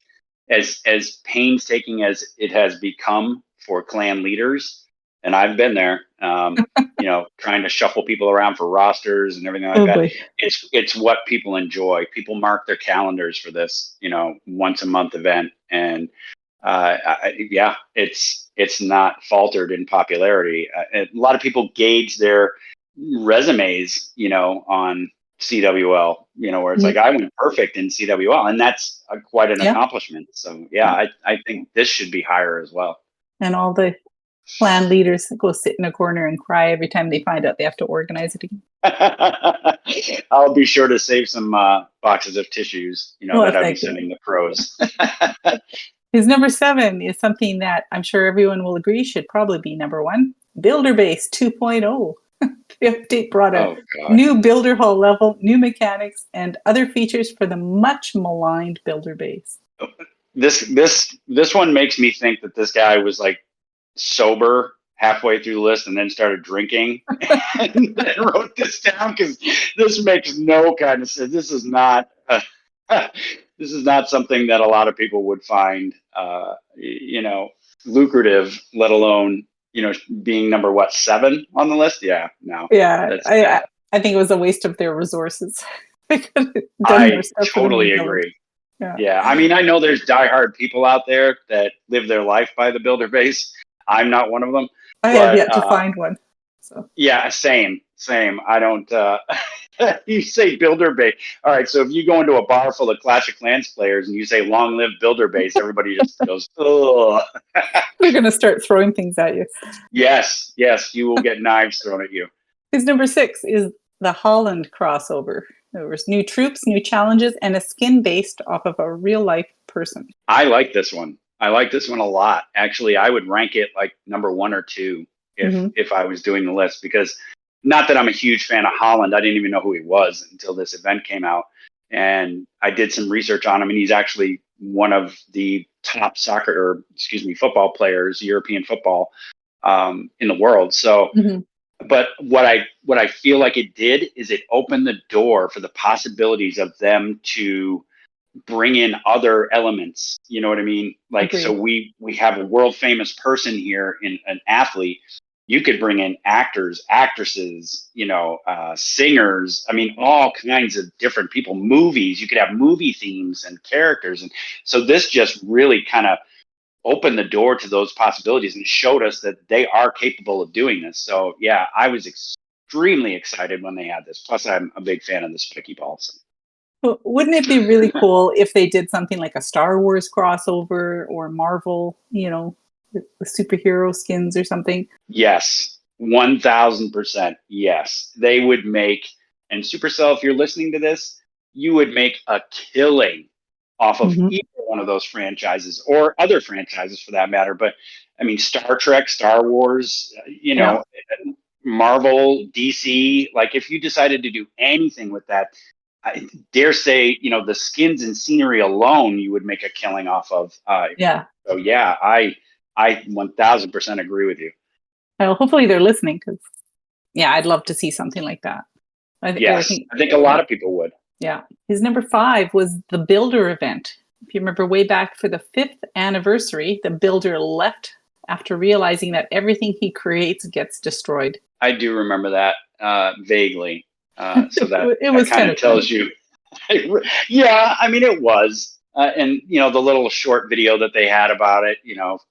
as painstaking as it has become for clan leaders, and I've been there, trying to shuffle people around for rosters and everything like that. It's what people enjoy. People mark their calendars for this, once a month event. And it's not faltered in popularity. A lot of people gauge their resumes, on CWL, where it's I went perfect in CWL, and that's quite an accomplishment. So I think this should be higher as well. And all the clan leaders go sit in a corner and cry every time they find out they have to organize it again. I'll be sure to save some boxes of tissues, that I'll be sending the pros. His number 7 is something that I'm sure everyone will agree should probably be number 1. Builder Base 2.0. The update brought a new builder hall level, new mechanics, and other features for the much maligned Builder Base. This one makes me think that this guy was sober halfway through the list and then started drinking and then wrote this down, because this makes no kind of sense. This is not something that a lot of people would find lucrative, let alone being number 7 on the list. I think it was a waste of their resources. I totally agree. Yeah, I mean, I know there's diehard people out there that live their life by the Builder Base. I'm not one of them. I have yet to find one. So yeah, same. I don't. You say Builder Base. All right, so if you go into a bar full of Clash of Clans players and you say "Long live Builder Base," everybody just goes, "Oh." They're going to start throwing things at you. Yes, you will get knives thrown at you. His number 6 is the Holland crossover. There was new troops, new challenges, and a skin based off of a real life person. I like this one. I like this one a lot. Actually, I would rank it like number 1 or 2 if I was doing the list, because not that I'm a huge fan of Holland. I didn't even know who he was until this event came out. And I did some research on him, and he's actually one of the top football players, European football, in the world. So, but what I feel like it did is it opened the door for the possibilities of them to bring in other elements. You know what I mean? Like, Agreed. so we have a world famous person here in an athlete. You could bring in actors, actresses, singers. I mean, all kinds of different people, movies. You could have movie themes and characters. And so this just really kind of opened the door to those possibilities and showed us that they are capable of doing this. So yeah, I was extremely excited when they had this. Plus, I'm a big fan of the spiky balls. Well, wouldn't it be really cool if they did something like a Star Wars crossover or Marvel, with superhero skins or something? Yes, 1000%. Yes, they would make, and Supercell, if you're listening to this, you would make a killing off of either one of those franchises or other franchises for that matter. But I mean, Star Trek, Star Wars, Marvel, DC, like if you decided to do anything with that, I dare say, the skins and scenery alone, you would make a killing off of. Yeah. So yeah, I 1000% agree with you. Well, hopefully they're listening, because I'd love to see something like that. I think a lot of people would. Yeah. His number 5 was the Builder event. If you remember way back for the 5th anniversary, the Builder left after realizing that everything he creates gets destroyed. I do remember that vaguely. So that it was kind of tells you. Yeah, I mean, it was. And, the little short video that they had about it,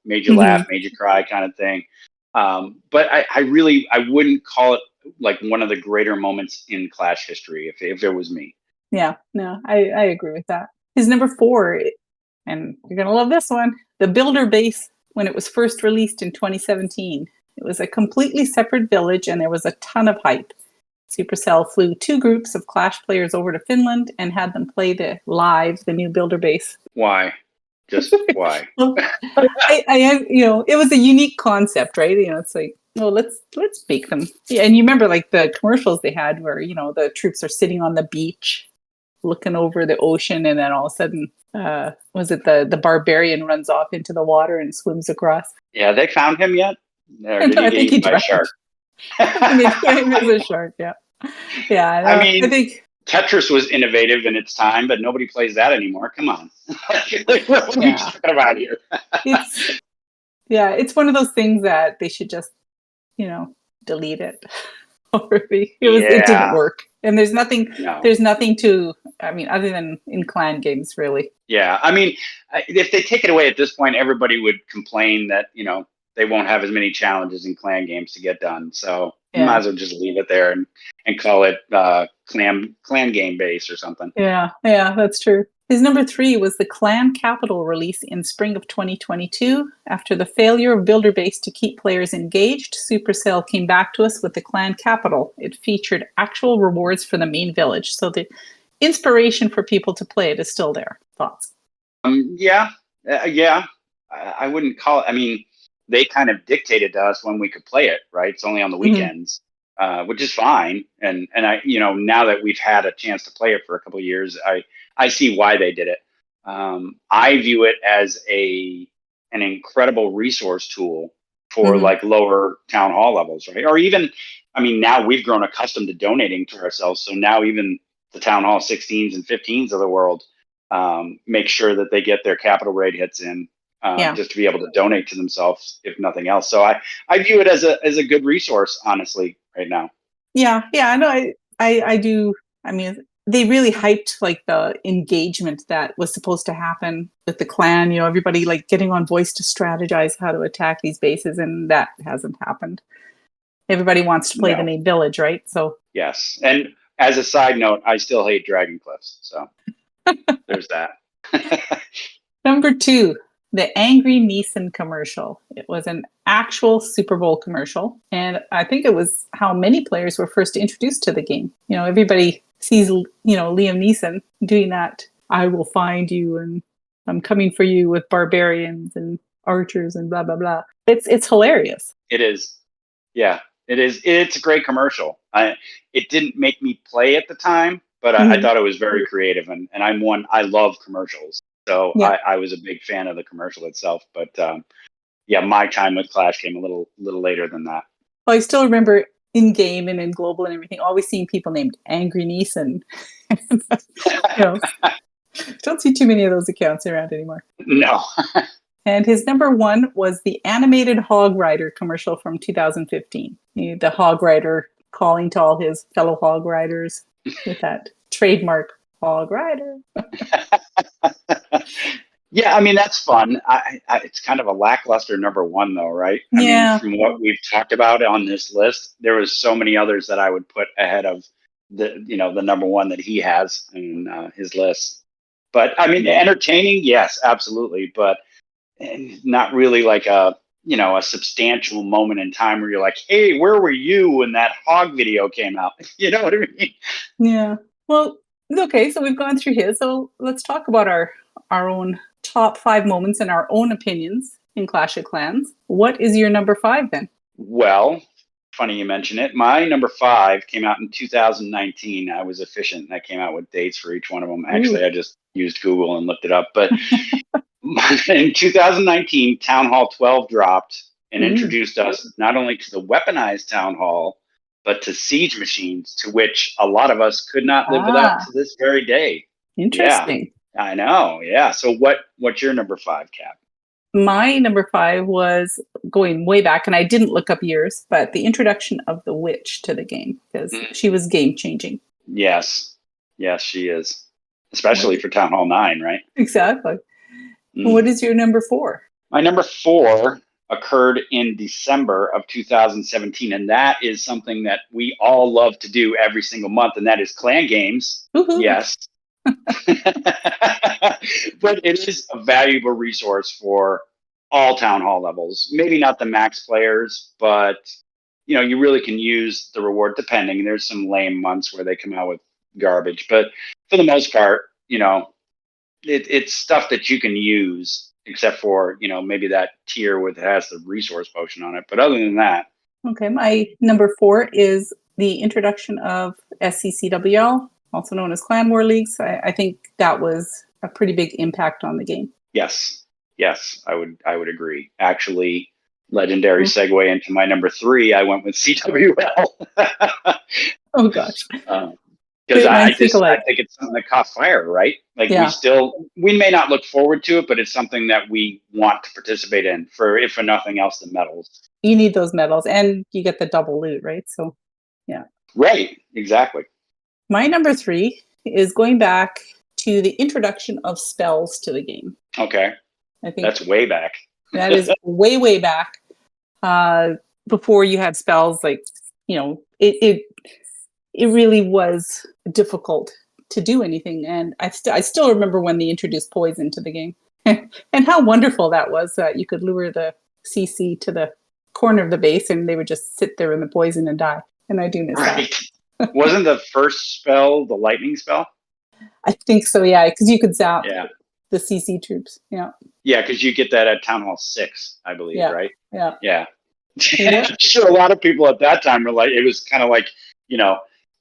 made you laugh, made you cry kind of thing. But I wouldn't call it like one of the greater moments in Clash history if it was me. Yeah, no, I agree with that. His number 4, and you're going to love this one, the Builder base, when it was first released in 2017. It was a completely separate village, and there was a ton of hype. Supercell flew 2 groups of Clash players over to Finland and had them play the new Builder base. Why? Just why? Well, it was a unique concept, right? It's like, well, let's bake them. Yeah, and you remember like the commercials they had where, the troops are sitting on the beach looking over the ocean, and then all of a sudden, was it the barbarian runs off into the water and swims across? Yeah, they found him yet? Or did I think he by a shark? They found him as a shark, yeah. Yeah, I mean, I think Tetris was innovative in its time, but nobody plays that anymore. Come on. What are we talking about here? It's one of those things that they should just, delete it. It didn't work. And there's nothing to, other than in clan games, really. Yeah. I mean, if they take it away at this point, everybody would complain that, they won't have as many challenges in clan games to get done. So you might as well just leave it there and call it clan game base or something. Yeah, that's true. His number 3 was the Clan Capital release in spring of 2022. After the failure of Builder Base to keep players engaged, Supercell came back to us with the Clan Capital. It featured actual rewards for the main village, so the inspiration for people to play it is still there. Thoughts? Yeah. I wouldn't call it. I mean, they kind of dictated to us when we could play it, right? It's only on the weekends, which is fine. And I, now that we've had a chance to play it for a couple of years, I see why they did it. I view it as an incredible resource tool for like lower town hall levels, right? Or even, now we've grown accustomed to donating to ourselves. So now even the town hall 16s and 15s of the world make sure that they get their capital raid hits in. Just to be able to donate to themselves, if nothing else. So I view it as a good resource, honestly, right now. Yeah, no, I do. They really hyped like the engagement that was supposed to happen with the clan. Everybody like getting on voice to strategize how to attack these bases, and that hasn't happened. Everybody wants to play the main village, right? So yes, and as a side note, I still hate Dragon Cliffs. So there's that. Number 2, the Angry Neeson commercial. It was an actual Super Bowl commercial. And I think it was how many players were first introduced to the game. You know, everybody sees, Liam Neeson doing that. I will find you and I'm coming for you with barbarians and archers and blah, blah, blah. It's hilarious. It is. Yeah, it is. It's a great commercial. It didn't make me play at the time, but I thought it was very creative. And I love commercials. So Yeah. I was a big fan of the commercial itself. But yeah, my time with Clash came a little later than that. Well, I still remember in game and in global and everything, always seeing people named Angry Neeson. Don't see too many of those accounts around anymore. No. And his number 1 was the animated Hog Rider commercial from 2015. The Hog Rider calling to all his fellow Hog Riders with that trademark Hog Rider. Yeah, I mean, that's fun. It's kind of a lackluster number 1, though, right? I mean, from what we've talked about on this list, there was so many others that I would put ahead of the number 1 that he has in his list. But I mean, entertaining, yes, absolutely, but not really like a substantial moment in time where you're like, hey, where were you when that hog video came out? You know what I mean? Yeah. Well, okay, so we've gone through his. So let's talk about our own top 5 moments and our own opinions in Clash of Clans. What is your number 5 then? Well, funny you mention it. My number 5 came out in 2019. I was efficient. I came out with dates for each one of them. Actually, I just used Google and looked it up. But in 2019, Town Hall 12 dropped and introduced us not only to the weaponized Town Hall, but to siege machines, to which a lot of us could not live without to this very day. Interesting. Yeah, I know. Yeah. So what's your number 5, Cap? My number 5 was going way back, and I didn't look up years, but the introduction of the witch to the game, because she was game changing. Yes, she is, especially for Town Hall 9, right? Exactly. What is your number 4? My number 4 occurred in December of 2017, and that is something that we all love to do every single month, and that is clan games. Woo-hoo. Yes. But it is a valuable resource for all Town Hall levels. Maybe not the max players, but you really can use the reward depending. There's some lame months where they come out with garbage, but for the most part, it's stuff that you can use, except for maybe that tier has the resource potion on it. But other than that, okay, my number 4 is the introduction of SCCWL, also known as Clan War Leagues. I think that was a pretty big impact on the game. Yes, I would agree. Actually, legendary segue into my number 3. I went with CWL. Oh gosh. Because I think it's something that caught fire, right? Like we may not look forward to it, but it's something that we want to participate in if for nothing else, the medals. You need those medals, and you get the double loot, right? So, yeah. Right. Exactly. My number 3 is going back to the introduction of spells to the game. Okay. I think that's way back. That is way, way back. Before you had spells, like, it really was difficult to do anything. And I still remember when they introduced poison to the game and how wonderful that was, that you could lure the CC to the corner of the base and they would just sit there in the poison and die. And I do miss that. Wasn't the first spell the lightning spell? I think so, yeah, because you could zap the CC troops. Yeah. Yeah, because you get that at Town Hall 6, I believe, right? Yeah. Yeah. I'm sure a lot of people at that time were like, it was kind of like,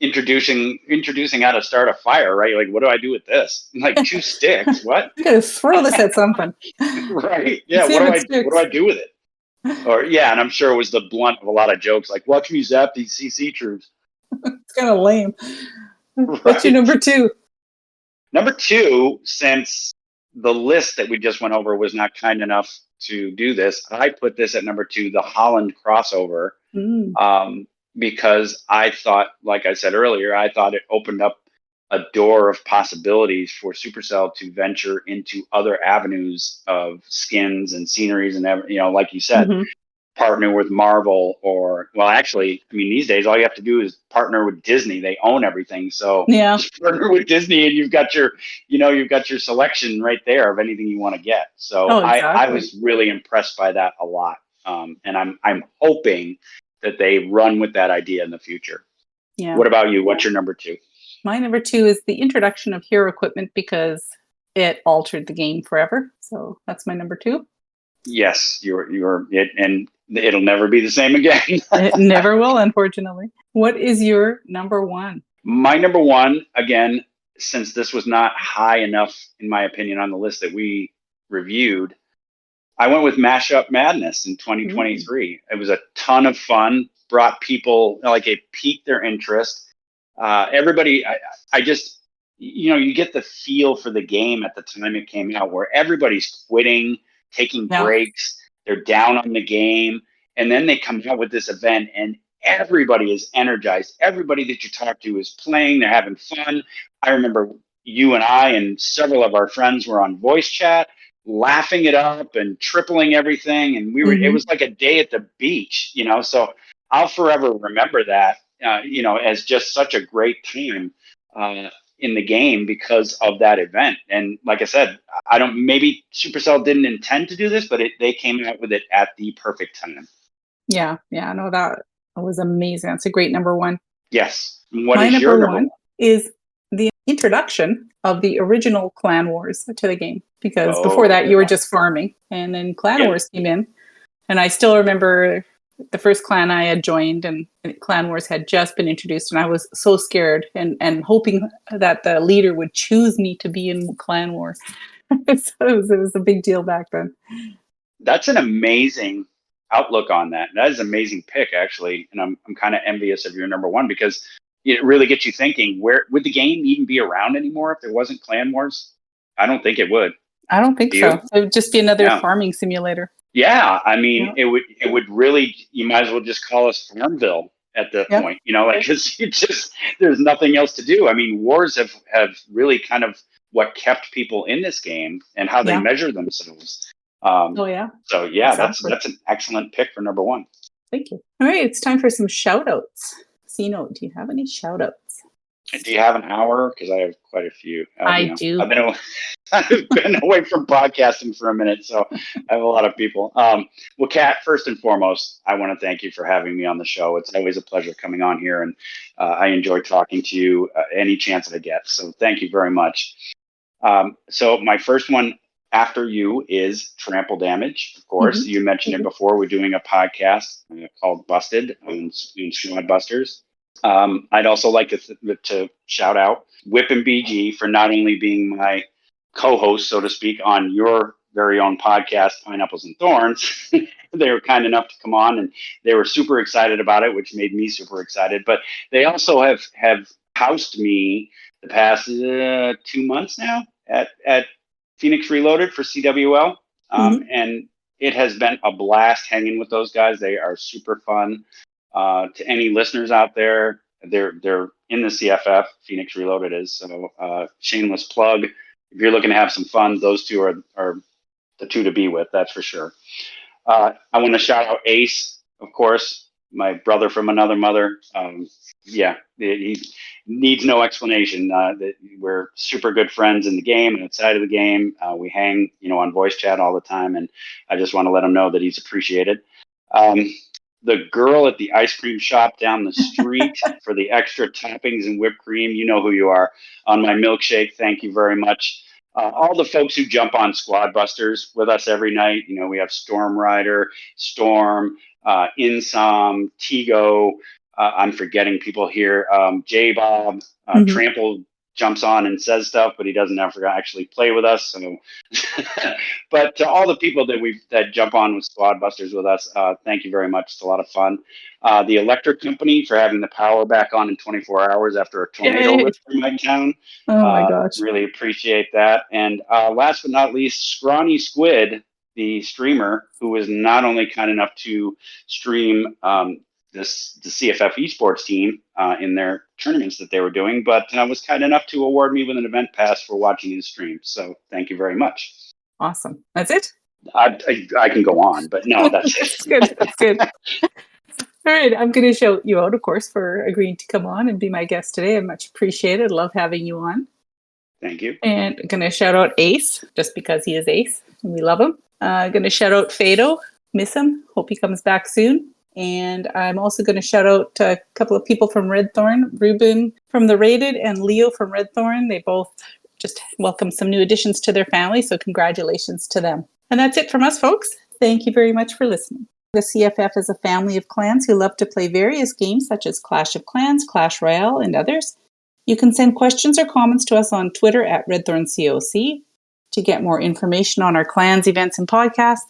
introducing how to start a fire, right? You're like, what do I do with this? I'm like, 2 sticks. What? I'm gonna throw this at something. Right. Yeah. What do I do with it? Or and I'm sure it was the blunt of a lot of jokes, like, watch me zap these CC troops. It's kind of lame. Right. What's your number 2? Number 2, since the list that we just went over was not kind enough to do this, I put this at number 2, the Holland crossover. Because I thought, like I said earlier, I thought it opened up a door of possibilities for Supercell to venture into other avenues of skins and sceneries and like you said. partner with Marvel or, well, actually, I mean, these days, all you have to do is partner with Disney. They own everything. So Yeah. just partner with Disney and you've got your selection right there of anything you want to get. So Oh, I exactly. was really impressed by that a lot. And I'm hoping that they run with that idea in the future. Yeah. What about you? What's your number 2? My number 2 is the introduction of hero equipment because it altered the game forever. So that's my number 2. Yes, you're it, and it'll never be the same again. It never will, unfortunately. What is your number 1? My number 1, again, since this was not high enough, in my opinion, on the list that we reviewed, I went with Mashup Madness in 2023. It was a ton of fun, brought people, like, it piqued their interest. Everybody, I just, you get the feel for the game at the time it came out where everybody's quitting, taking Yeah. breaks, they're down on the game, and then they come out with this event and everybody is energized. Everybody that you talk to is playing, they're having fun. I remember you and I and several of our friends were on voice chat, laughing it up and tripling everything. And it was like a day at the beach, so I'll forever remember that, as just such a great time in the game because of that event. And like I said, maybe Supercell didn't intend to do this, but they came out with it at the perfect time. Yeah. No, that was amazing. That's a great number 1. Yes. What My is your number number 1 1? is the introduction of the original Clan Wars to the game. Because Oh, before that, good you were one. just farming. And then Clan Yeah. Wars came in. And I still remember the first clan I had joined and Clan Wars had just been introduced. And I was so scared and hoping that the leader would choose me to be in Clan War. So it was a big deal back then. That's an amazing outlook on that. That is an amazing pick, actually. And I'm kind of envious of your number 1 because it really gets you thinking, where would the game even be around anymore if there wasn't Clan Wars? I don't think it would. I don't think Do so. you? It would just be another No. farming simulator. Yeah, I mean, Yeah. it would really. You might as well just call us Farmville at that Yeah. point, because there's nothing else to do. I mean, wars have really kind of what kept people in this game and how they Yeah. measure themselves. Oh, yeah. So yeah, Exactly. that's an excellent pick for number 1. Thank you. All right, it's time for some shout outs. Sino, do you have any shout outs? Do you have an hour? Because I have quite a few. I do. I've been away from podcasting for a minute, so I have a lot of people. Well, Kat, first and foremost, I want to thank you for having me on the show. It's always a pleasure coming on here, and I enjoy talking to you any chance that I get. So thank you very much. So my first one after you is Trample Damage. Of course, you mentioned it before. We're doing a podcast called Busted on Squad Busters. I'd also like to shout out Whip and BG for not only being my co-host, so to speak, on your very own podcast, Pineapples and Thorns. They were kind enough to come on, and they were super excited about it, which made me super excited. But they also have housed me the past 2 months now at Phoenix Reloaded for CWL, and it has been a blast hanging with those guys. They are super fun. To any listeners out there, they're in the CFF. Phoenix Reloaded is, so shameless plug. If you're looking to have some fun, those two are the two to be with. That's for sure. I want to shout out Ace, of course, my brother from another mother. He needs no explanation. That we're super good friends in the game and outside of the game. We hang, on voice chat all the time, and I just want to let him know that he's appreciated. The girl at the ice cream shop down the street for the extra toppings and whipped cream, you know who you are, on my milkshake. Thank you very much. All the folks who jump on Squad Busters with us every night. We have Storm Rider, Storm, Insom, Tigo. I'm forgetting people here. J-Bob, Trample jumps on and says stuff, but he doesn't ever actually play with us. So, but to all the people that jump on with Squad Busters with us, thank you very much. It's a lot of fun. The electric company for having the power back on in 24 hours after a tornado ripped through my town. Oh my gosh. Really appreciate that. And last but not least, Scrawny Squid, the streamer who was not only kind enough to stream the CFF esports team in their tournaments that they were doing, but was kind enough to award me with an event pass for watching his stream. So thank you very much. Awesome. That's it? I can go on, but no, that's it. That's good. That's good. All right. I'm going to shout you out, of course, for agreeing to come on and be my guest today. I much appreciate it. Love having you on. Thank you. And I'm going to shout out Ace, just because he is Ace and we love him. Going to shout out Fado. Miss him. Hope he comes back soon. And I'm also going to shout out a couple of people from Redthorn, Ruben from The Rated and Leo from Redthorn. They both just welcomed some new additions to their family, so congratulations to them. And that's it from us, folks. Thank you very much for listening. The CFF is a family of clans who love to play various games such as Clash of Clans, Clash Royale, and others. You can send questions or comments to us on Twitter at RedthornCOC. To get more information on our clans, events, and podcasts,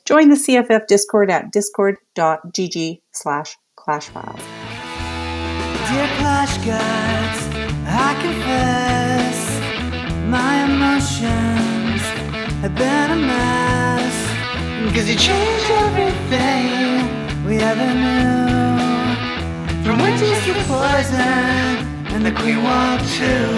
join the CFF Discord at discord.gg/clashfiles. Dear Clash Gods, I confess my emotions have been a mess. Cause you changed everything we ever knew. From witches to poison and the Queen Walk too.